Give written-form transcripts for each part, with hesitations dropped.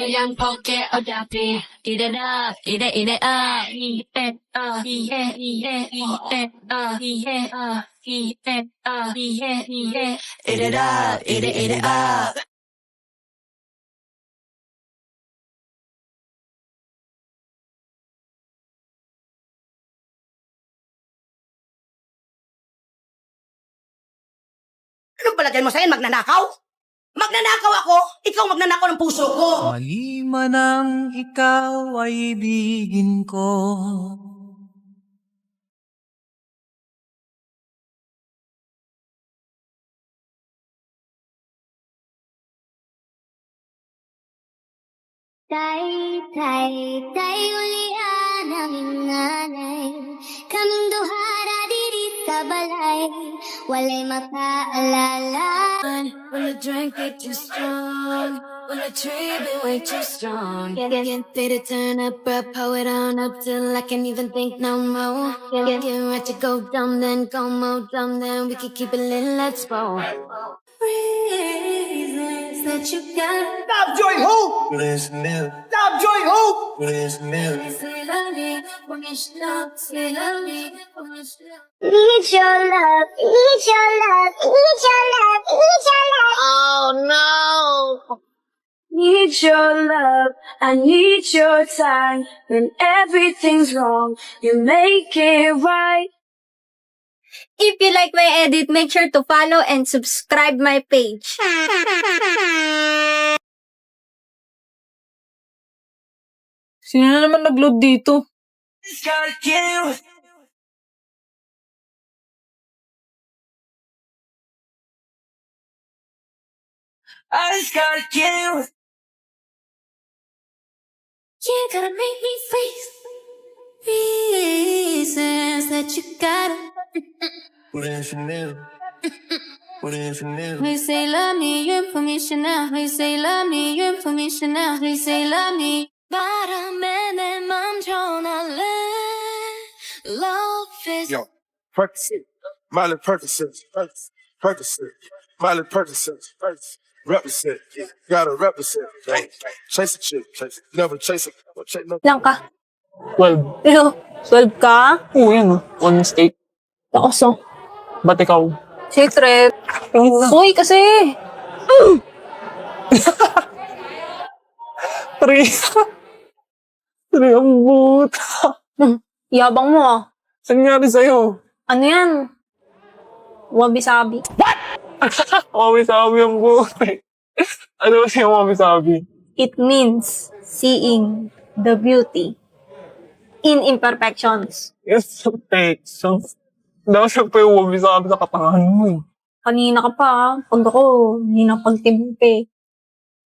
그냥 포켓 어차피 이래라 이래 이래라 이래 Ano palagay mo sa'yo? Magnanakaw? Magnanakaw ako? Ikaw magnanakaw ng puso ko. Mali man ang ikaw ay ibigin ko. Tay ulian ang inganay kaming duha ra diri sa balay walay makaalala. When the drink get too strong, when the tree be way too strong, get ready to turn up, pour it on up till I can't even think no more. Get ready to go dumb, then go more dumb, then we can keep it lit, let's roll. Reasons that you got. Stop Joy Hope! Stop Joy Hope! Say love me, when you stop, say love me, when you stop. Need your love, need your love, need your love, need your love. Oh no! Need your love, I need your time. When everything's wrong, you make it right. If you like my edit, make sure to follow and subscribe my page. Sino na naman nag-load dito? You gotta make me freeze. Reasons that you gotta. We say love me, you're permission now. We say love me, you're permission now. We say love me. 바람에 내 맘 전할래. Love is. Yo, Percocet, Miley Percocet, Percocet, Miley Percocet, represent, gotta represent. Chase a chick, never chase a, chase no. Lang ka. 12. Pero, 12 ka? Oo, yan. One state. Takoso. Ba't ikaw? Secret. Uy, kasi. Three. Three ang buta. Yabang mo ah. Saan nangyari sa'yo? Ano yan? Wabi-sabi. Wabi-sabi ang buta. Ano ba siya wabi-sabi? It means seeing the beauty in imperfections. Yes, so, daw siya pa yung wabi-sabi sa katangahan mo eh. Kanina ka pa ah. Pag ako, hindi na pagtimpe.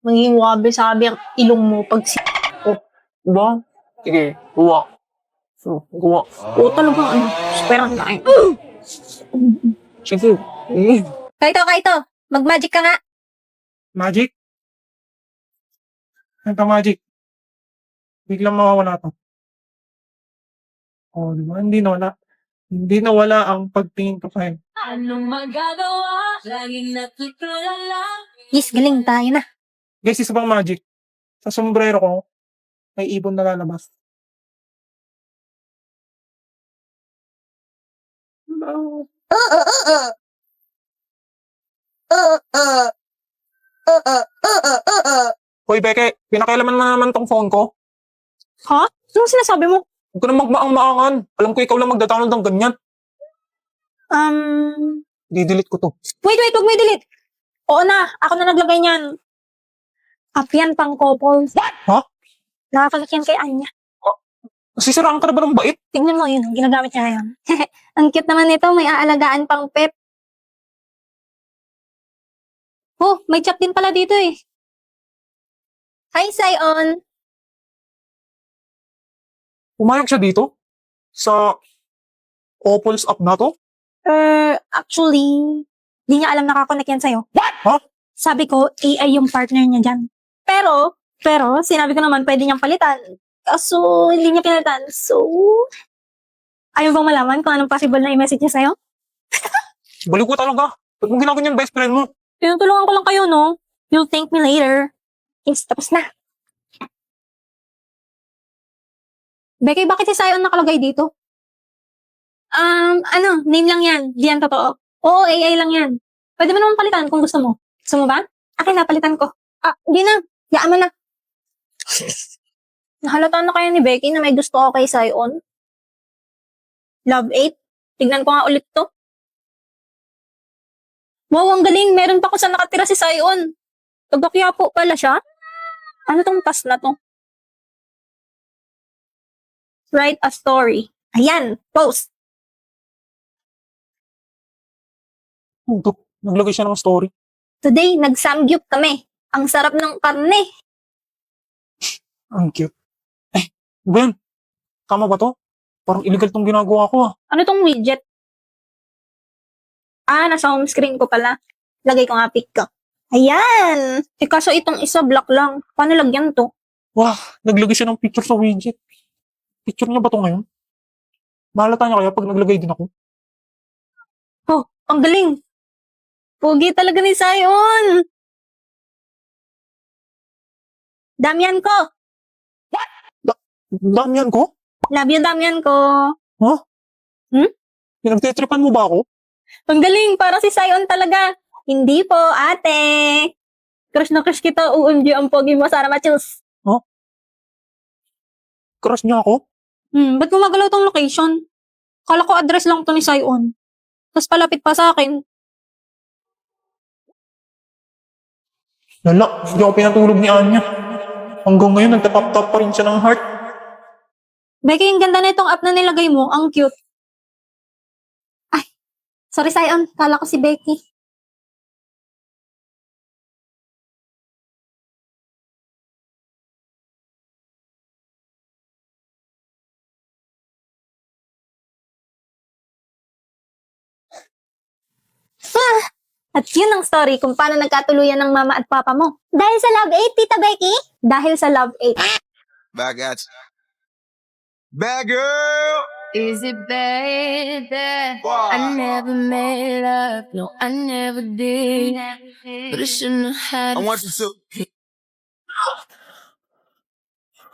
Maging wabi-sabi ang ilong mo pag ko. Diba? Sige, guwa. So, guwa. Oo talaga ano. Superan na eh. Sige. Eh. Kaito, mag-magic ka nga. Magic? Ito magic. Biglang mawawala to. Oh, diba? Hindi nawala ang pagtingin ko sa'yo. Anong magagawa? Laging natutulala. Yes, galing tayo na. Guys, isa pang magic. Sa sombrero ko, may ibon na lalabas. No. Hoy, Beke, pinakailaman mo naman tong phone ko. Ha? Anong sinasabi mo? Huwag ka na magmaang-maangan. Alam ko ikaw lang magda-download ng ganyan. Di-delete ko to. Wait, huwag mo i-delete. Oo na, ako na naglagay niyan. App yan pang couples. Ha? Nakakasakyan kay Anya. Sisiraan ka na ba ng bait? Tingnan mo yun, ginagamit niya ngayon. Ang cute naman nito, may aalagaan pang pet. Oh, may chat din pala dito eh. Hi, Sion. Pumayag siya dito? Sa Opals app na to? Actually, di niya alam nakakonect yan sa'yo. Ha? Sabi ko, AI yung partner niya dyan. Pero, sinabi ko naman, pwede niyang palitan. Kaso, hindi niya pinalitan. So, ayaw bang malaman kung anong possible na i-message niya sa'yo? Baliw ko talaga. Ba't mo ginaganyan best friend mo? Tinutulungan ko lang kayo, no? You'll thank me later. Yes, tapos na. Becky, bakit si Sion nakalagay dito? Name lang yan. Di yan totoo. Oo, AI lang yan. Pwede mo naman palitan kung gusto mo. Gusto mo ba? Akin na, palitan ko. Di na. Yaan mo na. Nahalata na kaya ni Becky na may gusto ko kay Sion? Love 8? Tignan ko nga ulit to. Wow, ang galing. Meron pa kung saan nakatira si Sion. Taga-Quiapo pala siya. Ano tong task na to? Write a story. Ayan, post. Naglagay siya ng story. Today, nag-samgyup kami. Ang sarap ng karne. Ang cute. Ben, tama ba to? Parang illegal tong ginagawa ko ah. Ano tong widget? Nasa home screen ko pala. Lagay ko nga pic ko. Ayan! Kaso itong isa black lang. Paano lagyan to? Wah, naglagay siya ng picture sa widget. Picture niya ba to ngayon? Mahalata niya kaya pag naglagay din ako? Oh, ang galing! Pogi talaga ni Sion! Damian ko! Damian ko? Love you, Damian ko! Pinagtitripan mo ba ako? Ang galing! Para si Sion talaga! Hindi po, ate! Crush na crush kita, OMG, ang pogi mo, Sarah Machus! Crush niya ako? Ba't gumagalaw tong location? Kala ko address lang to ni Sion. Tapos palapit pa sa akin. Lala, hindi ako pinatulog ni Anya. Hanggang ngayon, nagtatap-tap pa rin siya ng heart. Becky, ang ganda na itong app na nilagay mo. Ang cute. Ay, sorry Sion. Kala ko si Becky. At yun ang story kung paano nagkatuluyan ng mama at papa mo. Dahil sa Love 8, Tita Becky? Dahil sa Love 8. Back at you. Bad girl. Is it bad that Wow. I never made up? No, I never did. But I shouldn't have had I want you to.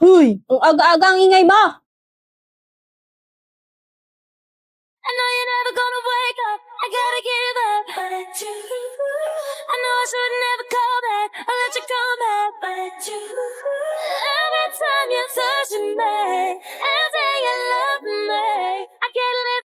Huy, ang aga-aga ang ingay ba? I know you're never gonna wake up. I gotta give up, but I do. I know I should never call back. I let you come back, but I do. Every time you're touching me and say you love me, I can't live.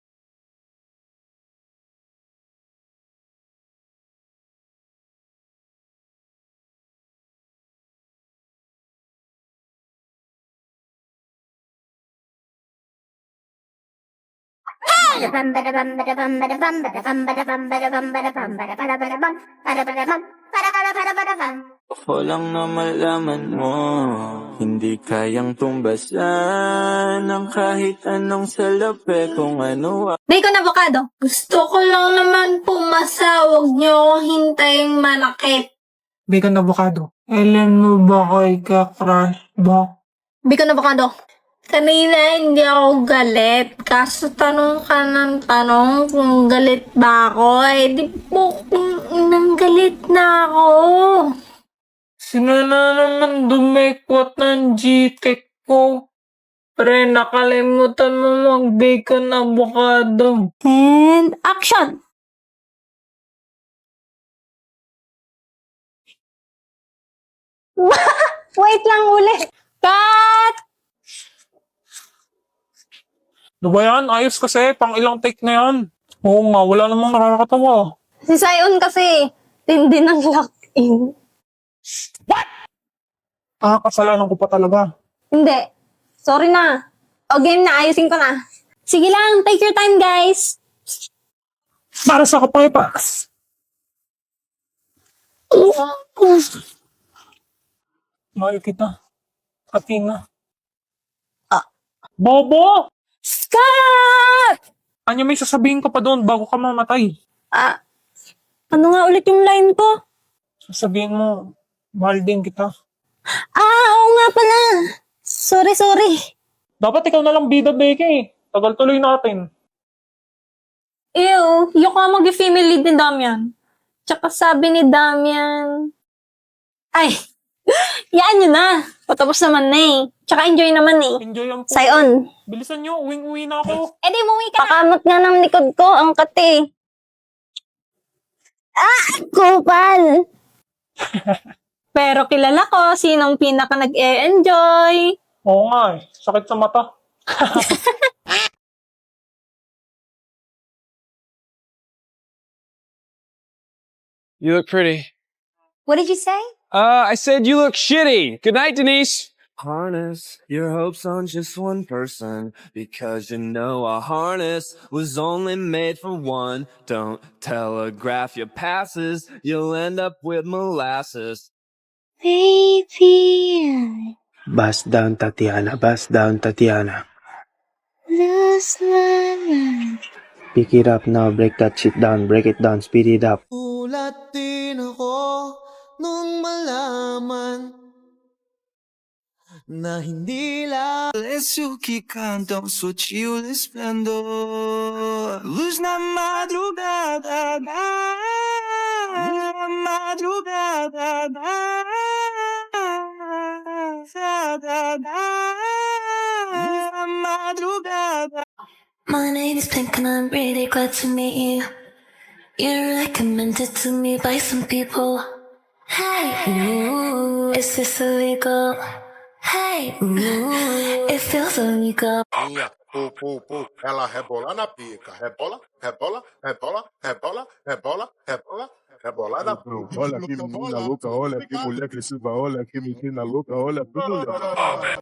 Ako lang na malaman mo, hindi kayang tumbasan ng kahit anong salapi kung ano. Bacon avocado. Gusto ko lang naman pumasa. Huwag niyo akong hintayin manakit. Bacon avocado. Alam mo ba kay ka-crush ba? Bacon avocado. Kanina hindi ako galit. Kaso tanong ka ng tanong kung galit ba ako. Di po nang galit na ako. Sino na naman dumekwat ng Gtek ko? Pre, nakalimutan mo mag-bacon avocado. And action! Wait lang uli. Cut! Ano ba yan? Ayos kasi. Pang ilang take na yan. Oo nga, wala namang nakakatawa. Si Sion kasi, tindi ng lock-in. Kasalanan ko pa talaga. Hindi. Sorry na. O game na, ayusin ko na. Sige lang, take your time guys. Para sa kapaypas. Mahal kita. Katina. Bobo! Scott! Anya, may sasabihin ka pa doon bago ka mamatay. Ano nga ulit yung line ko? Sasabihin mo, mahal din kita. Oo nga pala. Sorry. Dapat ikaw na lang bida, Becky. Tagal tuloy natin. Ew, yung ka mag-female lead ni Damian. Tsaka sabi ni Damian, ay, yaan nyo na. Patapos naman na eh. Tsaka enjoy naman eh. Enjoy ang po. Sayon. Bilisan nyo, uwing-uwi na ako. Eh di umuwi ka na. Pakamot nga ng likod ko, ang kate. Kupal! Pero kilala ko, sinong pinaka nag-e-enjoy. Oo nga eh, sakit sa mata. You look pretty. What did you say? I said you look shitty. Good night, Denise. Harness your hopes on just one person, because you know a harness was only made for one. Don't telegraph your passes, you'll end up with molasses. Baby, Bust down, Tatiana. Bust down, Tatiana. lose my mind. Pick it up now. Break that shit down. Break it down. Speed it up. Ulat din ako nung malaman na hindi lang Suki cantamos sutil esplendor. Luz na madrugada, madrugada, madrugada. My name is Pink and I'm really glad to meet you. You're recommended to me by some people. Hey, ooh, is this illegal? Hey, ooh, it feels illegal. Ela rebola na pica. Rebola, rebola, rebola, rebola, rebola, rebola. Rebola na pica. Olha que menina louca, olha que mulher crescida, olha que menina louca, olha que mulher.